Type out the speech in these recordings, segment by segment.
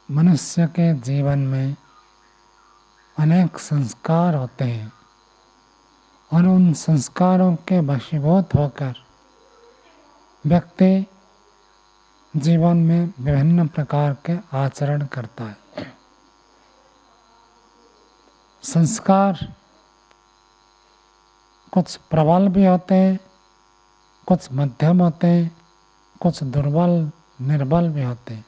मनुष्य के जीवन में अनेक संस्कार होते हैं और उन संस्कारों के वशीभूत होकर व्यक्ति जीवन में विभिन्न प्रकार के आचरण करता है। संस्कार कुछ प्रबल भी होते हैं, कुछ मध्यम होते हैं, कुछ दुर्बल निर्बल भी होते हैं।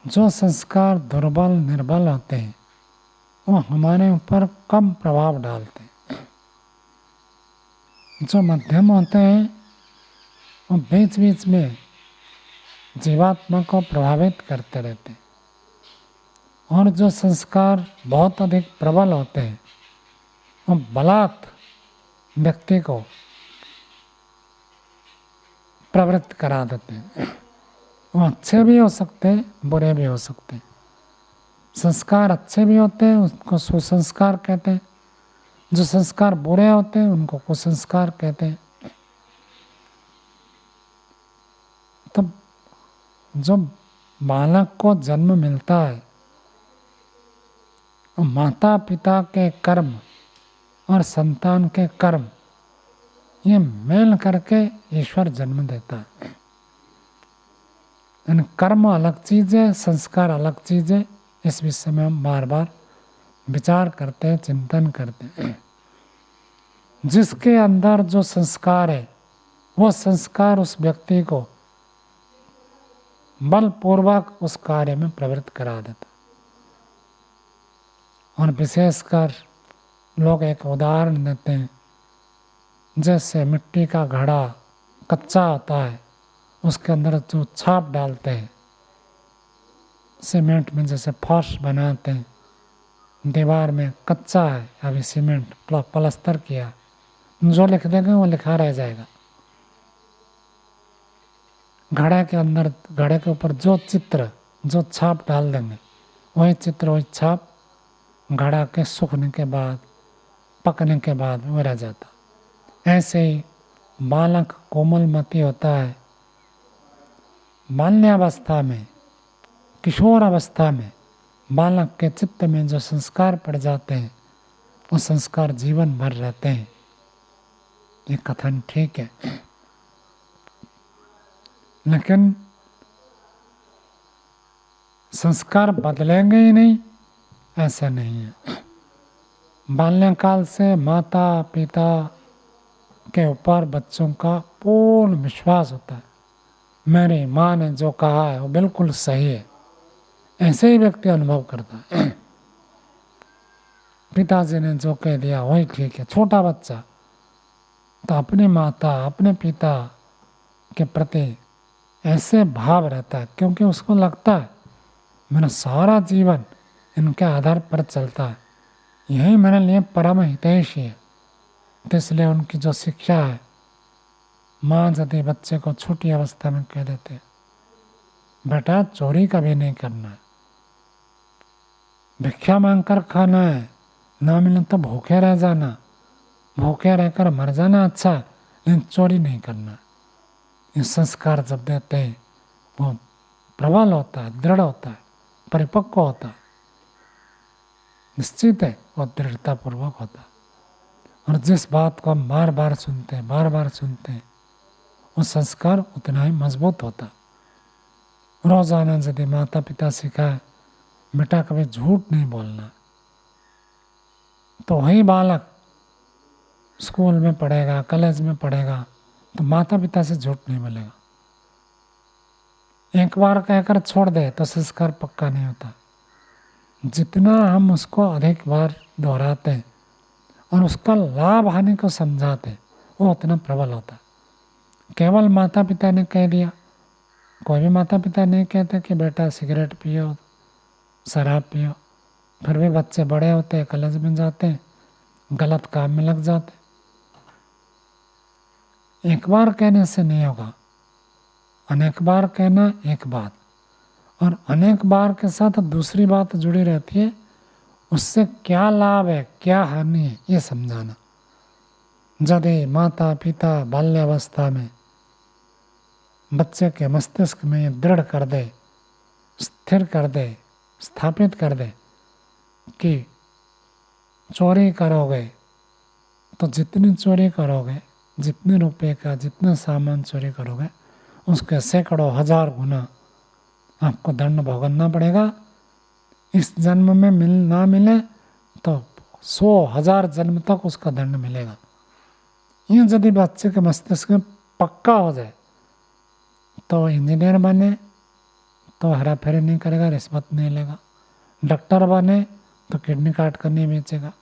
जो संस्कार दुर्बल निर्बल होते हैं वो हमारे ऊपर कम प्रभाव डालते हैं। जो मध्यम होते हैं वो बीच बीच में जीवात्मा को प्रभावित करते रहते हैं, और जो संस्कार बहुत अधिक प्रबल होते हैं वो बलात् व्यक्ति को प्रवृत्त करा देते हैं। वो अच्छे भी हो सकते हैं, बुरे भी हो सकते हैं। संस्कार अच्छे भी होते हैं, उसको सुसंस्कार कहते हैं। जो संस्कार बुरे होते हैं उनको कुसंस्कार कहते हैं। तो जो बालक को जन्म मिलता है माता पिता के कर्म और संतान के कर्म ये मेल करके ईश्वर जन्म देता है। कर्म अलग चीज है, संस्कार अलग चीज है। इस विषय में हम बार बार विचार करते हैं, चिंतन करते हैं। जिसके अंदर जो संस्कार है वो संस्कार उस व्यक्ति को बलपूर्वक उस कार्य में प्रवृत्त करा देता। और विशेषकर लोग एक उदाहरण देते हैं, जैसे मिट्टी का घड़ा कच्चा होता है, उसके अंदर जो छाप डालते हैं, सीमेंट में जैसे फर्श बनाते हैं, दीवार में कच्चा है अभी सीमेंट प्लास्टर किया, जो लिख देंगे वो लिखा रह जाएगा। घड़े के अंदर घड़े के ऊपर जो चित्र जो छाप डाल देंगे वही चित्र वही छाप घड़ा के सूखने के बाद पकने के बाद वो रह जाता। ऐसे ही बालक कोमलमती होता है, बाल्यावस्था में किशोर अवस्था में बालक के चित्त में जो संस्कार पड़ जाते हैं वो संस्कार जीवन भर रहते हैं। ये कथन ठीक है, लेकिन संस्कार बदलेंगे ही नहीं ऐसा नहीं है। बाल्यकाल से माता पिता के ऊपर बच्चों का पूर्ण विश्वास होता है। मेरी माँ ने जो कहा है वो बिल्कुल सही है, ऐसे ही व्यक्ति अनुभव करता है। पिताजी ने जो कह दिया वही ठीक है। छोटा बच्चा तो अपनी माता अपने पिता के प्रति ऐसे भाव रहता है, क्योंकि उसको लगता है मेरा सारा जीवन इनके आधार पर चलता है, यही मेरे लिए परम हितैषी है। तो इसलिए उनकी जो शिक्षा है, माँ यदि बच्चे को छोटी अवस्था में कह देते बेटा चोरी कभी नहीं करना है, भिक्षा मांग कर खाना है, ना मिले तो भूखे रह जाना, भूखे रहकर मर जाना अच्छा, लेकिन चोरी नहीं करना। ये संस्कार जब देते हैं वो प्रबल होता है, दृढ़ होता है, परिपक्व होता है, निश्चित है और दृढ़तापूर्वक होता है। और जिस बात को हम बार बार सुनते हैं वो संस्कार उतना ही मजबूत होता। रोजाना यदि माता पिता सिखाए बेटा कभी झूठ नहीं बोलना, तो वही बालक स्कूल में पढ़ेगा, कॉलेज में पढ़ेगा, तो माता पिता से झूठ नहीं बोलेगा। एक बार कहकर छोड़ दे तो संस्कार पक्का नहीं होता। जितना हम उसको अधिक बार दोहराते हैं और उसका लाभ हानि को समझाते वो उतना प्रबल होता है। केवल माता पिता ने कह दिया, कोई भी माता पिता नहीं कहते कि बेटा सिगरेट पियो, शराब पियो, फिर भी बच्चे बड़े होते हैं, कॉलेज में जाते हैं, गलत काम में लग जाते। एक बार कहने से नहीं होगा, अनेक बार कहना एक बात, और अनेक बार के साथ दूसरी बात जुड़ी रहती है, उससे क्या लाभ है क्या हानि है ये समझाना। यदि माता पिता बाल्यावस्था में बच्चे के मस्तिष्क में ये दृढ़ कर दे, स्थिर कर दे, स्थापित कर दे कि चोरी करोगे तो जितनी चोरी करोगे, जितने रुपए का जितना सामान चोरी करोगे उसके सैकड़ों हजार गुना आपको दंड भुगतना पड़ेगा। इस जन्म में ना मिले तो 100,000 जन्म तक उसका दंड मिलेगा। ये यदि बच्चे के मस्तिष्क में पक्का हो जाए तो इंजीनियर बने तो हेरा फेरी नहीं करेगा, रिश्वत नहीं लेगा। डॉक्टर बने तो किडनी काट कर नहीं बेचेगा।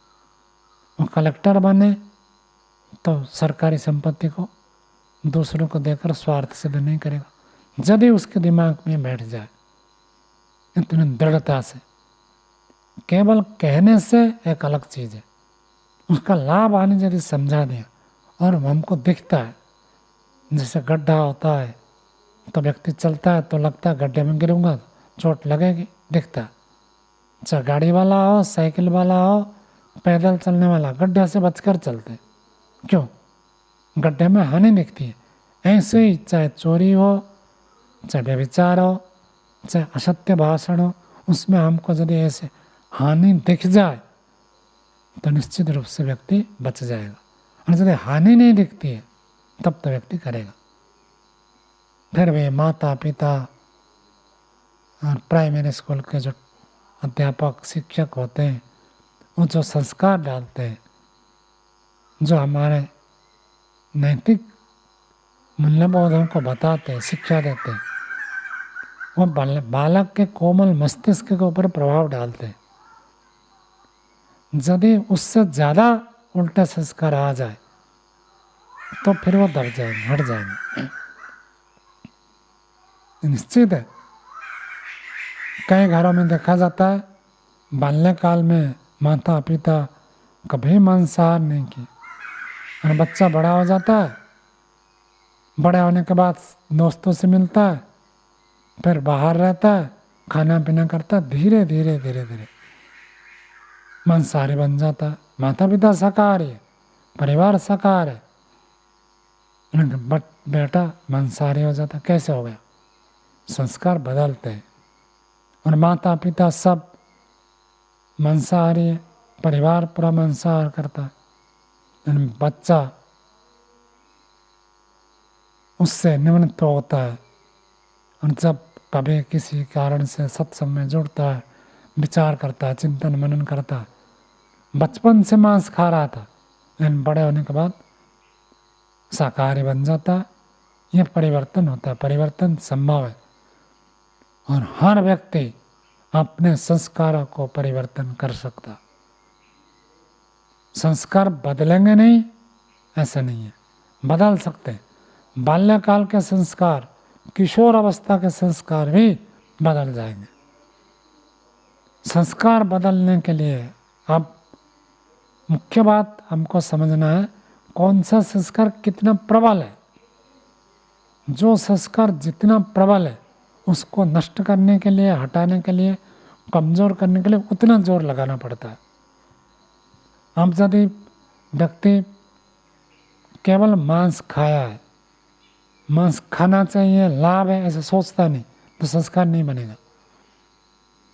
और कलेक्टर बने तो सरकारी संपत्ति को दूसरों को देकर स्वार्थ सिद्ध नहीं करेगा। यदि उसके दिमाग में बैठ जाए इतनी दृढ़ता से, केवल कहने से एक अलग चीज़ है, उसका लाभ हानि यदि समझा दिया और हमको दिखता है, जैसे गड्ढा होता है तो व्यक्ति चलता है तो लगता है गड्ढे में गिरूंगा तो चोट लगेगी, दिखता है। चाहे गाड़ी वाला हो, साइकिल वाला हो, पैदल चलने वाला, गड्ढे से बचकर चलते। क्यों? गड्ढे में हानि दिखती है। ऐसे ही चाहे चोरी हो, चाहे व्यभिचार हो, चाहे असत्य भाषण हो, उसमें हमको यदि ऐसे हानि दिख जाए तो निश्चित रूप से व्यक्ति बच जाएगा। और यदि हानि नहीं दिखती है तब तो व्यक्ति करेगा। फिर वे माता पिता और प्राइमरी स्कूल के जो अध्यापक शिक्षक होते हैं वो जो संस्कार डालते हैं, जो हमारे नैतिक मूल्यबोधों को बताते हैं, शिक्षा देते हैं, वो बालक के कोमल मस्तिष्क के ऊपर प्रभाव डालते हैं। यदि उससे ज़्यादा उल्टे संस्कार आ जाए तो फिर वो दब जाएंगे, हट जाएंगे। निश्चित है कई घरों में देखा जाता है बाल्यकाल में माता पिता कभी मांसाहार नहीं किए और बच्चा बड़ा हो जाता है, बड़े होने के बाद दोस्तों से मिलता है, फिर बाहर रहता है, खाना पीना करता है, धीरे धीरे धीरे धीरे मांसाहारी बन जाता है। माता पिता शाकाहारी है, परिवार शाकाहारी है, बट बेटा मांसाहारी हो जाता। कैसे हो गया? संस्कार बदलते हैं। और माता पिता सब मांसाहारी है, परिवार पूरा मांसाहार करता है, बच्चा उससे निम्नत्व होता है। और जब कभी किसी कारण से सत्संग में जुड़ता है, विचार करता है, चिंतन मनन करता है, बचपन से मांस खा रहा था लेकिन बड़े होने के बाद शाकाहारी बन जाता है। यह परिवर्तन होता है, परिवर्तन संभव है। और हर व्यक्ति अपने संस्कारों को परिवर्तन कर सकता। संस्कार बदलेंगे नहीं ऐसा नहीं है, बदल सकते हैं। बाल्यकाल के संस्कार, किशोर अवस्था के संस्कार भी बदल जाएंगे। संस्कार बदलने के लिए अब मुख्य बात हमको समझना है कौन सा संस्कार कितना प्रबल है। जो संस्कार जितना प्रबल है उसको नष्ट करने के लिए, हटाने के लिए, कमज़ोर करने के लिए उतना जोर लगाना पड़ता है। अब यदि व्यक्ति केवल मांस खाया है, मांस खाना चाहिए, लाभ है ऐसा सोचता नहीं, तो संस्कार नहीं बनेगा।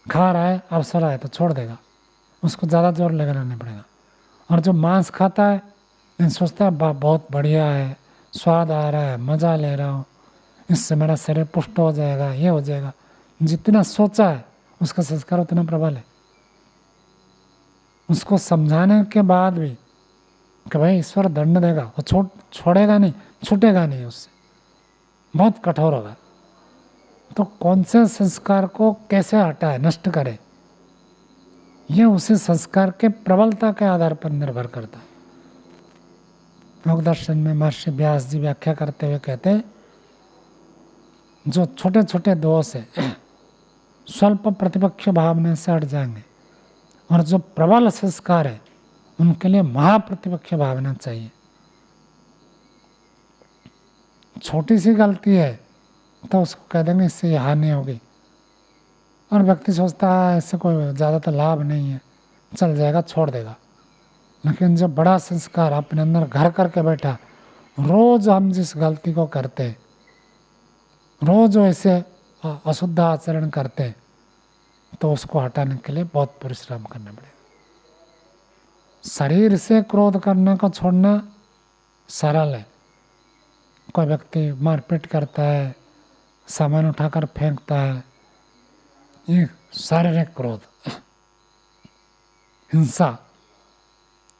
खा रहा है, अवसर आए तो छोड़ देगा, उसको ज़्यादा जोर लगाना नहीं पड़ेगा। और जो मांस खाता है लेकिन सोचता है बहुत बढ़िया है, स्वाद आ रहा है, मज़ा ले रहा हूँ, इससे मेरा शरीर पुष्ट हो जाएगा, ये हो जाएगा, जितना सोचा है उसका संस्कार उतना प्रबल है। उसको समझाने के बाद भी कि भाई ईश्वर दंड देगा, वो छोड़ेगा नहीं, छूटेगा नहीं, उससे बहुत कठोर होगा। तो कौन से संस्कार को कैसे हटाए, नष्ट करे, यह उसी संस्कार के प्रबलता के आधार पर निर्भर करता है। योग दर्शन में महर्षि व्यास जी व्याख्या करते हुए कहते हैं जो छोटे छोटे दोष है स्वल्प प्रतिपक्ष भावना से हट जाएंगे, और जो प्रबल संस्कार है उनके लिए महाप्रतिपक्ष भावना चाहिए। छोटी सी गलती है तो उसको कह देंगे इससे ये हानि होगी, और व्यक्ति सोचता है इससे कोई ज़्यादा तो लाभ नहीं है, चल जाएगा, छोड़ देगा। लेकिन जब बड़ा संस्कार अपने अंदर घर करके बैठा, रोज हम जिस गलती को करते, रोज ऐसे अशुद्ध आचरण करते, तो उसको हटाने के लिए बहुत परिश्रम करना पड़ेगा। शरीर से क्रोध करने को छोड़ना सरल है। कोई व्यक्ति मारपीट करता है, सामान उठाकर फेंकता है, ये शारीरिक क्रोध, हिंसा,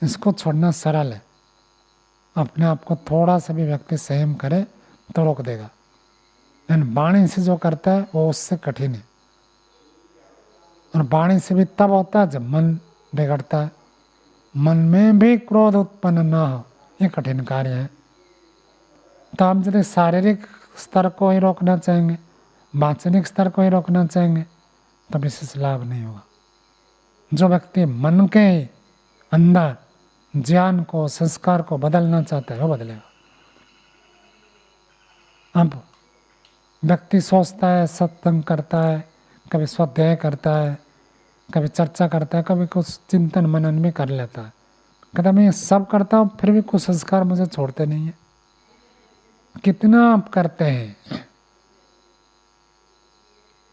इसको छोड़ना सरल है। अपने आप को थोड़ा सा भी व्यक्ति संयम करे तो रोक देगा। लेकिन वाणी से जो करता है वो उससे कठिन है। और वाणी से भी तब होता है जब मन बिगड़ता है। मन में भी क्रोध उत्पन्न ना हो, ये कठिन कार्य है। तो हम यदि शारीरिक स्तर को ही रोकना चाहेंगे, वाचनिक स्तर को ही रोकना चाहेंगे, तो विशेष लाभ नहीं होगा। जो व्यक्ति मन के अंदर ज्ञान को, संस्कार को बदलना चाहता है वो बदलेगा। अब व्यक्ति सोचता है, सत्संग करता है, कभी स्वाध्याय करता है, कभी चर्चा करता है, कभी कुछ चिंतन मनन भी कर लेता है, कहता मैं ये सब करता हूँ फिर भी कुछ संस्कार मुझे छोड़ते नहीं है। कितना आप करते हैं?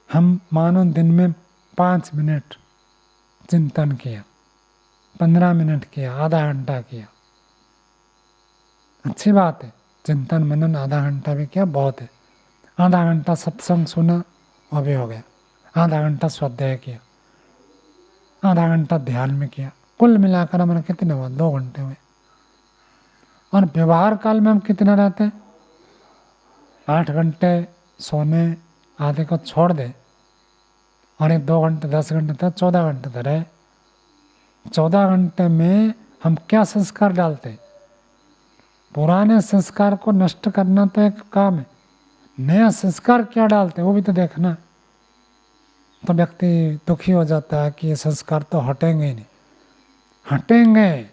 हम मानो दिन में 5 मिनट चिंतन किया, 15 मिनट किया, आधा घंटा किया, अच्छी बात है। चिंतन मनन आधा घंटा भी किया बहुत है। आधा घंटा सत्संग सुना वो भी हो गया। आधा घंटा स्वाध्याय किया, आधा घंटा ध्यान में किया, कुल मिलाकर हमारा कितने हुआ? 2 घंटे हुए। और व्यवहार काल में हम कितना रहते हैं? 8 घंटे सोने आधे को छोड़ दे और 2 घंटे 10 घंटे तक 14 घंटे तक रहे। 14 घंटे में हम क्या संस्कार डालते? पुराने संस्कार को नष्ट करना तो एक काम है, नया संस्कार क्या डालते वो भी तो देखना। तो व्यक्ति दुखी हो जाता है कि ये संस्कार तो हटेंगे ही नहीं। हटेंगे,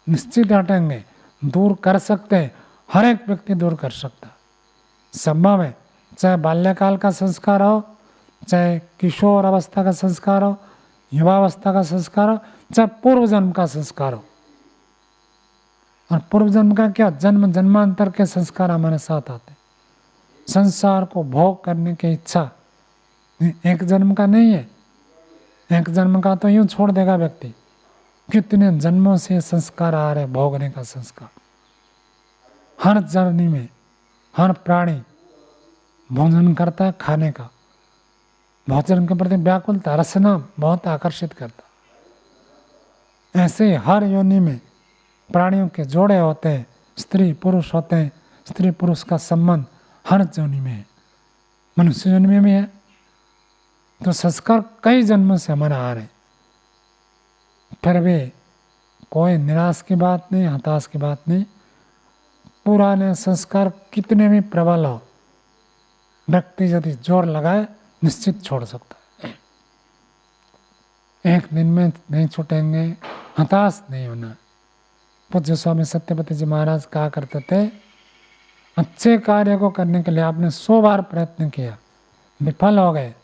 निश्चित हटेंगे, दूर कर सकते हैं, हर एक व्यक्ति दूर कर सकता है, संभव है। चाहे बाल्यकाल का संस्कार हो, चाहे किशोर अवस्था का संस्कार हो, युवावस्था का संस्कार हो, चाहे पूर्व जन्म का संस्कार हो। और पूर्व जन्म का क्या? जन्म जन्मांतर के संस्कार हमारे साथ आते। संसार को भोग करने की इच्छा एक जन्म का नहीं है। एक जन्म का तो यूं छोड़ देगा व्यक्ति, कितने जन्मों से संस्कार आ रहे, भोगने का संस्कार। हर जर्नी में हर प्राणी भोजन करता है, खाने का, भोजन के प्रति व्याकुलता, रसना बहुत आकर्षित करता। ऐसे हर योनि में प्राणियों के जोड़े होते हैं, स्त्री पुरुष होते हैं, स्त्री पुरुष का संबंध हर योनि में है, मनुष्य योनि में भी है। तो संस्कार कई जन्मों से हमारा आ रहे, फिर भी कोई निराश की बात नहीं, हताश की बात नहीं। पुराने संस्कार कितने भी प्रबल हो, व्यक्ति यदि जोर लगाए निश्चित छोड़ सकता है। एक दिन में नहीं छूटेंगे, हताश नहीं होना। पूज्य स्वामी सत्यपति जी महाराज कहा करते थे, अच्छे कार्य को करने के लिए आपने 100 बार प्रयत्न किया, विफल हो गए,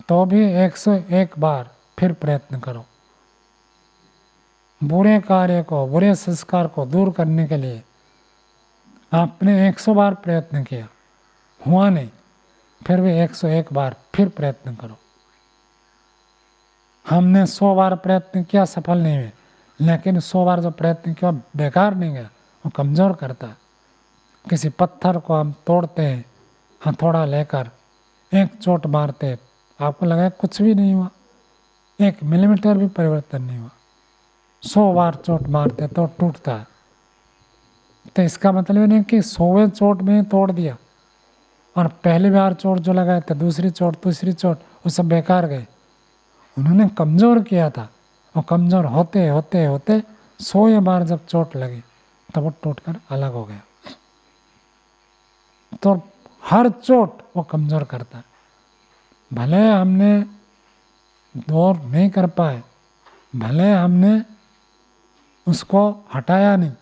तो भी 101 बार फिर प्रयत्न करो। बुरे कार्य को, बुरे संस्कार को दूर करने के लिए आपने 100 बार प्रयत्न किया, हुआ नहीं, फिर भी 101 बार फिर प्रयत्न करो। हमने 100 बार प्रयत्न किया, सफल नहीं हुए, लेकिन 100 बार जो प्रयत्न किया बेकार नहीं गया, वो कमज़ोर करता है। किसी पत्थर को हम तोड़ते हैं, हथौड़ा लेकर एक चोट मारते, आपको लगा कुछ भी नहीं हुआ, 1 मिलीमीटर भी परिवर्तन नहीं हुआ। 100 बार चोट मारते तो टूटता है। तो इसका मतलब नहीं कि 100वें चोट में तोड़ दिया और पहली बार चोट जो लगाए थे, दूसरी चोट, तीसरी चोट, वो सब बेकार गए। उन्होंने कमज़ोर किया था, और कमज़ोर होते होते होते 100 बार जब चोट लगी तब वो टूटकर अलग हो गया। तो हर चोट वो कमज़ोर करता है। भले हमने दूर नहीं कर पाए, भले हमने उसको हटाया नहीं,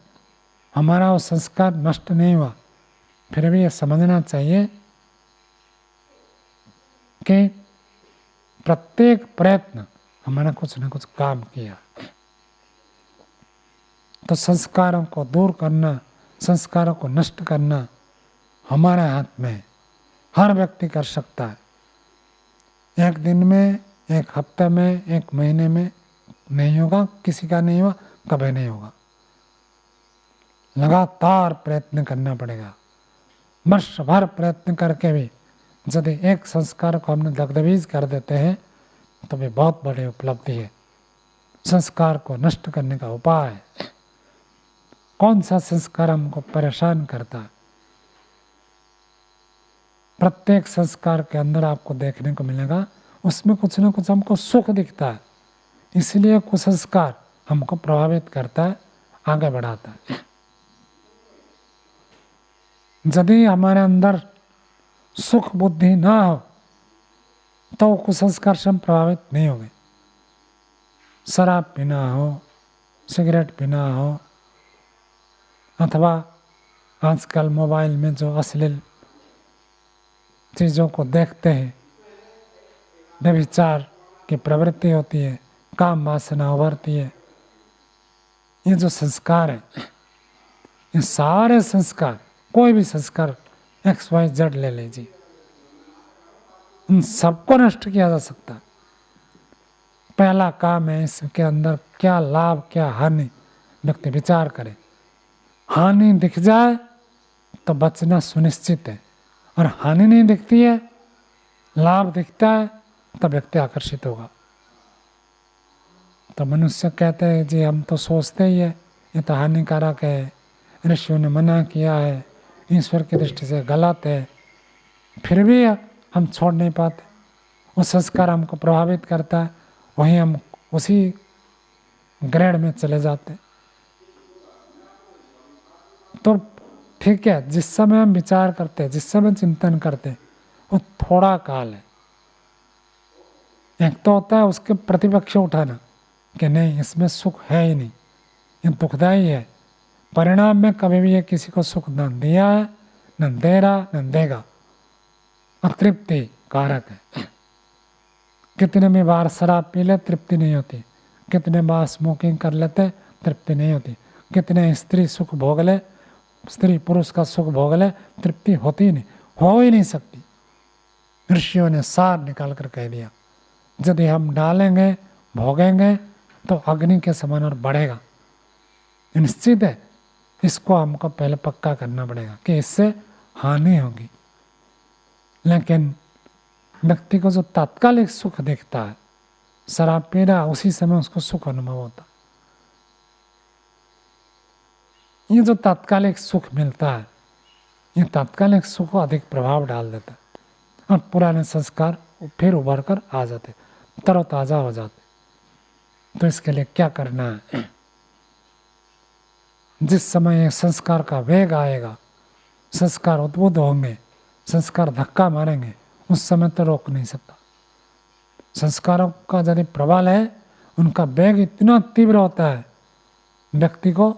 हमारा वो संस्कार नष्ट नहीं हुआ, फिर भी ये समझना चाहिए कि प्रत्येक प्रयत्न हमारा कुछ न कुछ काम किया। तो संस्कारों को दूर करना, संस्कारों को नष्ट करना हमारे हाथ में, हर व्यक्ति कर सकता है। एक दिन में, एक हफ्ते में, एक महीने में नहीं होगा, किसी का नहीं हुआ, कभी नहीं होगा। लगातार प्रयत्न करना पड़ेगा। वर्ष भर प्रयत्न करके भी यदि एक संस्कार को हमने दग्धबीज कर देते हैं तो भी बहुत बड़ी उपलब्धि है। संस्कार को नष्ट करने का उपाय है। कौन सा संस्कार हमको परेशान करता है? प्रत्येक संस्कार के अंदर आपको देखने को मिलेगा उसमें कुछ न कुछ हमको सुख दिखता है, इसलिए कुसंस्कार हमको प्रभावित करता है, आगे बढ़ाता है। यदि हमारे अंदर सुख बुद्धि ना हो तो कुसंस्कार से हम प्रभावित नहीं होंगे। शराब पीना हो, सिगरेट पीना हो, अथवा आजकल मोबाइल में जो अश्लील चीज़ों को देखते हैं, व्यभिचार की प्रवृत्ति होती है, काम वासना उभरती है, ये जो संस्कार है, ये सारे संस्कार, कोई भी संस्कार XYZ ले लीजिए, उन सबको नष्ट किया जा सकता है। पहला काम है इसके अंदर क्या लाभ क्या हानि, व्यक्ति विचार करे। हानि दिख जाए तो बचना सुनिश्चित है, और हानि नहीं दिखती है, लाभ दिखता है, तब व्यक्ति आकर्षित होगा। तो मनुष्य कहते हैं जी हम तो सोचते ही है ये तो हानिकारक है, ऋषियों ने मना किया है, ईश्वर की दृष्टि से गलत है, फिर भी हम छोड़ नहीं पाते। वो संस्कार हमको प्रभावित करता है, वहीं हम उसी ग्रेड में चले जाते। तो ठीक है, जिस समय हम विचार करते, जिस समय चिंतन करते, वो थोड़ा काल है। एक तो होता है उसके प्रतिपक्ष उठाना कि नहीं इसमें सुख है ही नहीं, ये दुखदायी है, परिणाम में कभी भी ये किसी को सुख न दिया है, न दे रहा, न देगा, अतृप्ति कारक है। कितने भी बार शराब पी ले तृप्ति नहीं होती, कितने बार स्मोकिंग कर लेते तृप्ति नहीं होती, कितने स्त्री सुख भोग ले, स्त्री पुरुष का सुख भोग ले, तृप्ति होती नहीं, हो ही नहीं सकती। ऋषियों ने सार निकाल कर कह दिया, यदि हम डालेंगे भोगेंगे तो अग्नि के समान और बढ़ेगा, निश्चित है। इसको हमको पहले पक्का करना पड़ेगा कि इससे हानि होगी। लेकिन व्यक्ति को जो तात्कालिक सुख दिखता है, शराब पी रहा उसी समय उसको सुख अनुभव होता, ये जो तात्कालिक सुख मिलता है, ये तात्कालिक सुख को अधिक प्रभाव डाल देता है, और पुराने संस्कार फिर उभर कर आ जाते, तरोताज़ा हो जाते। तो इसके लिए क्या करना है? जिस समय ये संस्कार का वेग आएगा, संस्कार उद्बुद्ध होंगे, संस्कार धक्का मारेंगे, उस समय तो रोक नहीं सकता। संस्कारों का यदि प्रबल है, उनका वेग इतना तीव्र होता है, व्यक्ति को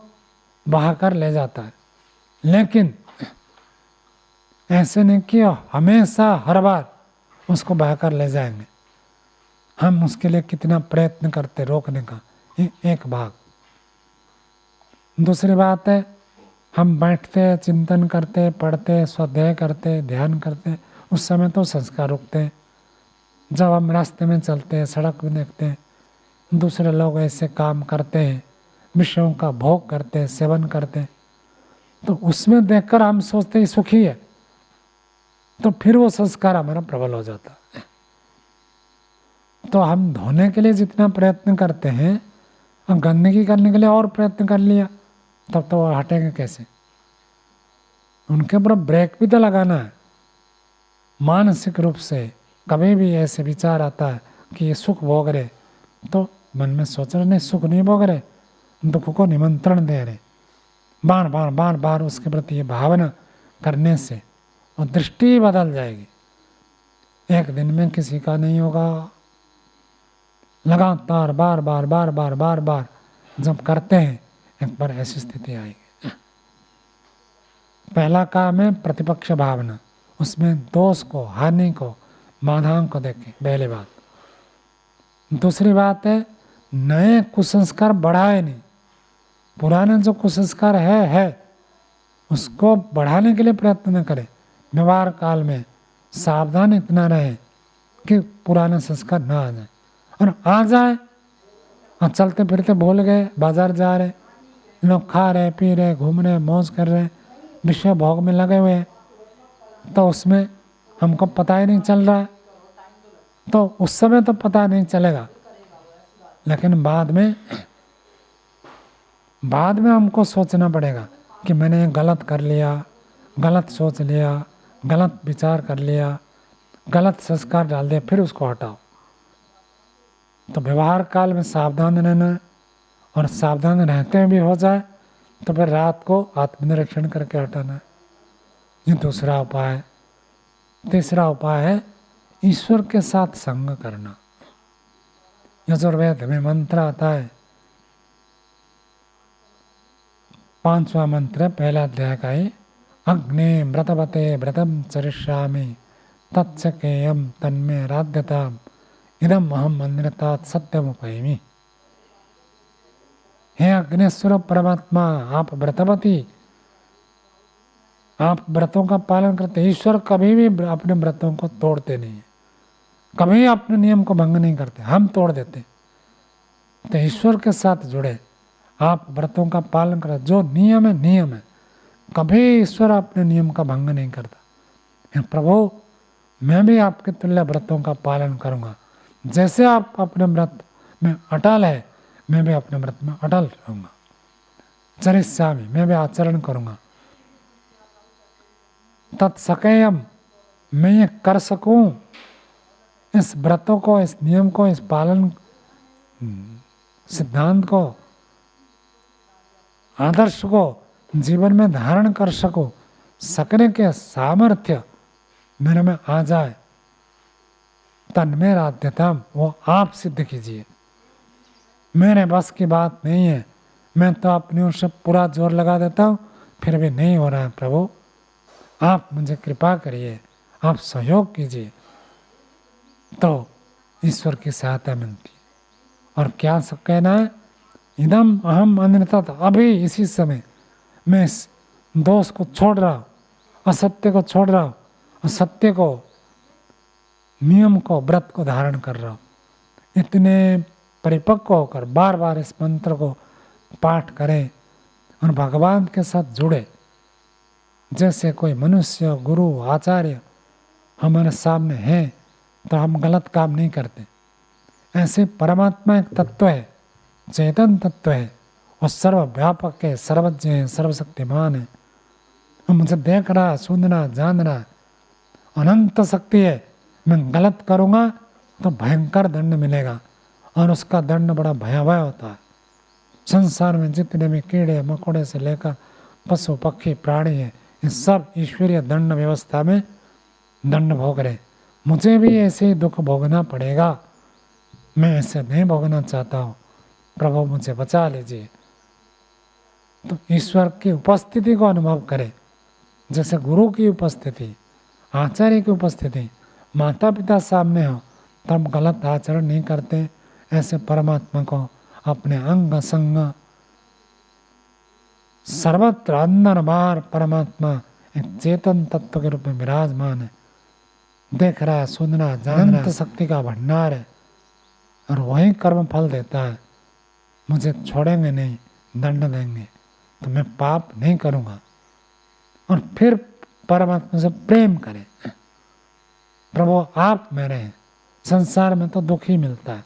बहाकर ले जाता है। लेकिन ऐसे नहीं कि हमेशा हर बार उसको बहाकर ले जाएंगे, हम उसके लिए कितना प्रयत्न करते रोकने का, ये एक भाग। दूसरी बात है, हम बैठते चिंतन करते, पढ़ते, स्वाध्याय करते, ध्यान करते, उस समय तो संस्कार रुकते हैं। जब हम रास्ते में चलते हैं, सड़क में देखते हैं दूसरे लोग ऐसे काम करते हैं, विषयों का भोग करते हैं, सेवन करते हैं, तो उसमें देखकर हम सोचते हैं सुखी है, तो फिर वो संस्कार हमारा प्रबल हो जाता है। तो हम धोने के लिए जितना प्रयत्न करते हैं, हम गंदगी करने के लिए और प्रयत्न कर लिया, तब तो वो हटेंगे कैसे? उनके ऊपर ब्रेक भी तो लगाना है। मानसिक रूप से कभी भी ऐसे विचार आता है कि ये सुख भोग रहे, तो मन में सोच रहे नहीं सुख नहीं भोग रहे, दुख को निमंत्रण दे रहे, बार बार बार बार उसके प्रति ये भावना करने से और दृष्टि बदल जाएगी। एक दिन में किसी का नहीं होगा, लगातार बार बार बार बार बार बार जब करते हैं, एक बार ऐसी स्थिति आएगी। पहला काम है प्रतिपक्ष भावना, उसमें दोष को, हानि को, बाधाओं को देखें, पहली बात। दूसरी बात है, नए कुसंस्कार बढ़ाए नहीं, पुराने जो कुसंस्कार है उसको बढ़ाने के लिए प्रयत्न न करें। व्यवहार काल में सावधान इतना रहे कि पुराने संस्कार ना आ जाए, और आ जाए और चलते फिरते भूल गए, बाजार जा रहे, लोग खा रहे पी रहे घूम रहे मौज कर रहे, विषय भोग में लगे हुए हैं, तो उसमें हमको पता ही नहीं चल रहा है, तो उस समय तो पता नहीं चलेगा, लेकिन बाद में हमको सोचना पड़ेगा कि मैंने गलत कर लिया, गलत सोच लिया, गलत विचार कर लिया, गलत संस्कार डाल दिया, फिर उसको हटाओ। तो व्यवहार काल में सावधान रहना, और सावधान रहते भी हो जाए तो फिर रात को आत्मनिरीक्षण करके हटाना। ये दूसरा उपाय है। तीसरा उपाय है ईश्वर के साथ संग करना। यजुर्वेद में मंत्र आता है, 5वां मंत्र पहला अध्याय का ही, अग्ने व्रतवते व्रतम चरिष्यामि तत्सकेयम तन्मे राध्यताम इदम अहम अन्यतात् सत्यमुपैमि। हे अग्नेश्वर परमात्मा, आप व्रतवती, आप व्रतों का पालन करते। ईश्वर कभी भी अपने व्रतों को तोड़ते नहीं है, कभी अपने नियम को भंग नहीं करते, हम तोड़ देते। तो ईश्वर के साथ जुड़े, आप व्रतों का पालन करें, जो नियम है नियम है, कभी ईश्वर अपने नियम का भंग नहीं करता। हे प्रभु, मैं भी आपके तुल्य व्रतों का पालन करूंगा, जैसे आप अपने व्रत में अटल है, मैं भी अपने व्रत में अटल रहूंगा। चरिष्यामि, मैं भी आचरण करूंगा। तत्सकेयम, मैं ये कर सकूं, इस व्रतों को, इस नियम को, इस पालन सिद्धांत को, आदर्श को जीवन में धारण कर सकूं, सकने के सामर्थ्य मेरे में आ जाए, तन्मे राध्यताम, वो आप सिद्ध कीजिए। मेरे बस की बात नहीं है, मैं तो अपनी ओर से पूरा जोर लगा देता हूँ, फिर भी नहीं हो रहा है। प्रभु, आप मुझे कृपा करिए, आप सहयोग कीजिए। तो ईश्वर की सहायता मिलती। और क्या सब कहना है, इदम अहम अन्यथा, अभी इसी समय मैं इस दोष को छोड़ रहा हूँ, असत्य को छोड़ रहा हूँ, और सत्य को, नियम को, व्रत को धारण कर रहा हूँ। इतने परिपक्व होकर बार बार इस मंत्र को पाठ करें और भगवान के साथ जुड़े। जैसे कोई मनुष्य, गुरु, आचार्य हमारे सामने हैं तो हम गलत काम नहीं करते। ऐसे परमात्मा एक तत्व है, चेतन तत्व है, और सर्वव्यापक है, सर्वज्ञ है, सर्वशक्तिमान है, और मुझे देख रहा, सुनना, जानना, अनंत शक्ति है। मैं गलत करूँगा तो भयंकर दंड मिलेगा, और उसका दंड बड़ा भयावह होता है। संसार में जितने भी कीड़े मकोड़े से लेकर पशु पक्षी प्राणी है, ये सब ईश्वरीय दंड व्यवस्था में दंड भोग रहे। मुझे भी ऐसे ही दुख भोगना पड़ेगा, मैं ऐसे नहीं भोगना चाहता हूँ, प्रभु मुझे बचा लीजिए। तो ईश्वर की उपस्थिति को अनुभव करें, जैसे गुरु की उपस्थिति, आचार्य की उपस्थिति, माता पिता सामने हो तो हम गलत आचरण नहीं करते। ऐसे परमात्मा को अपने अंग संग सर्वत्र अंदर बाहर परमात्मा एक चेतन तत्व के रूप में विराजमान है, देख रहा है, सुनना, जान रहा है, शक्ति का भंडार है, और वही कर्म फल देता है। मुझे छोड़ेंगे नहीं, दंड देंगे, तो मैं पाप नहीं करूँगा। और फिर परमात्मा से प्रेम करें, प्रभु आप मेरे हैं, संसार में तो दुख ही मिलता है,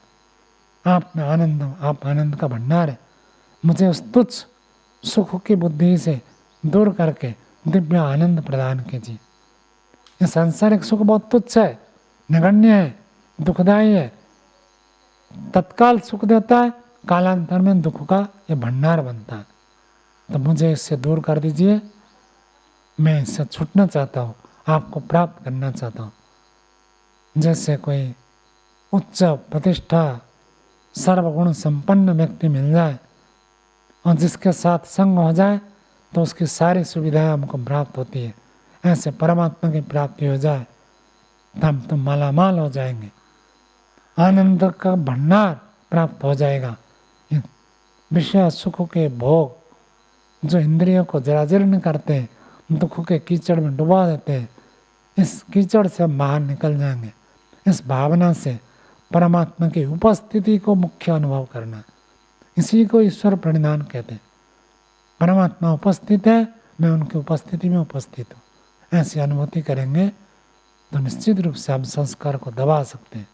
आप में आनंद, आप आनंद का भंडार है, मुझे उस तुच्छ सुख की बुद्धि से दूर करके दिव्य आनंद प्रदान कीजिए। ये सांसारिक सुख बहुत तुच्छ है, नगण्य है, दुखदायी है, तत्काल सुख देता है, कालांतर में दुख का ये भंडार बनता है। तो मुझे इससे दूर कर दीजिए, मैं इससे छूटना चाहता हूँ, आपको प्राप्त करना चाहता हूँ। जैसे कोई उच्च प्रतिष्ठा सर्वगुण संपन्न व्यक्ति मिल जाए और जिसके साथ संग हो जाए तो उसकी सारी सुविधाएं हमको प्राप्त होती है। ऐसे परमात्मा की प्राप्ति हो जाए तो हम तो मालामाल हो जाएंगे। आनंद का भंडार प्राप्त हो जाएगा। ये विषय सुखों के भोग जो इंद्रियों को जराजीर्ण करते हैं, दुखों के कीचड़ में डुबा देते हैं, इस कीचड़ से हम बाहर निकल जाएंगे। इस भावना से परमात्मा की उपस्थिति को मुख्य अनुभव करना, इसी को ईश्वर प्रणिधान कहते हैं। परमात्मा उपस्थित है, मैं उनकी उपस्थिति में उपस्थित हूँ, ऐसी अनुभूति करेंगे तो निश्चित रूप से हम संस्कार को दबा सकते हैं।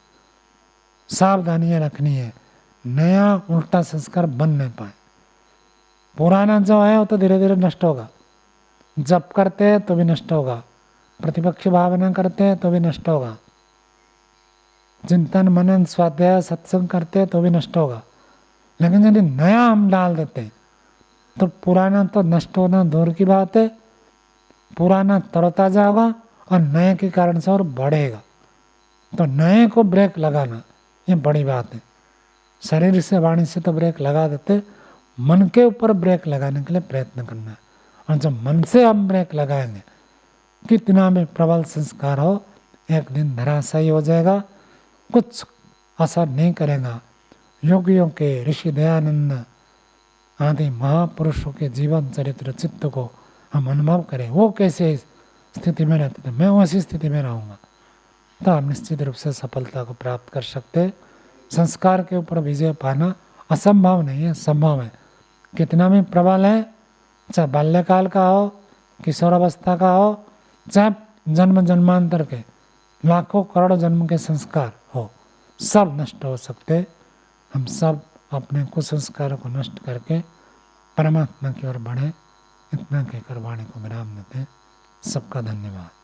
सावधानियाँ रखनी है, नया उल्टा संस्कार बन नहीं पाए। पुराना जो है वो तो धीरे धीरे नष्ट होगा, जप करते हैं तो भी नष्ट होगा, प्रतिपक्ष भावना करते हैं तो भी नष्ट होगा, चिंतन मनन स्वाध्याय सत्संग करते हैं तो भी नष्ट होगा। लेकिन यदि नया हम डाल देते हैं तो पुराना तो नष्ट होना दूर की बात है, पुराना तरोताजा होगा और नए के कारण से और बढ़ेगा। तो नए को ब्रेक लगाना ये बड़ी बात है। शरीर से वाणी से तो ब्रेक लगा देते, मन के ऊपर ब्रेक लगाने के लिए प्रयत्न करना है। और जब मन से हम ब्रेक लगाएंगे, कितना भी प्रबल संस्कार हो, एक दिन धराशायी हो जाएगा, कुछ असर नहीं करेगा। योगियों के, ऋषि दयानंद आदि महापुरुषों के जीवन चरित्र चित्त को हम अनुभव करें, वो कैसे स्थिति में रहते थे, मैं उसी स्थिति में रहूँगा, तो हम निश्चित रूप से सफलता को प्राप्त कर सकते हैं। संस्कार के ऊपर विजय पाना असंभव नहीं है, संभव है। कितना भी प्रबल है, चाहे बाल्यकाल का हो, किशोरावस्था का हो, चाहे जन्म जन्मांतर के लाखों करोड़ों जन्म के संस्कार हो, सब नष्ट हो सकते। हम सब अपने कुसंस्कारों को नष्ट करके परमात्मा की ओर बढ़े, इतना कहकर वाणी को विराम देते हैं। सबका धन्यवाद।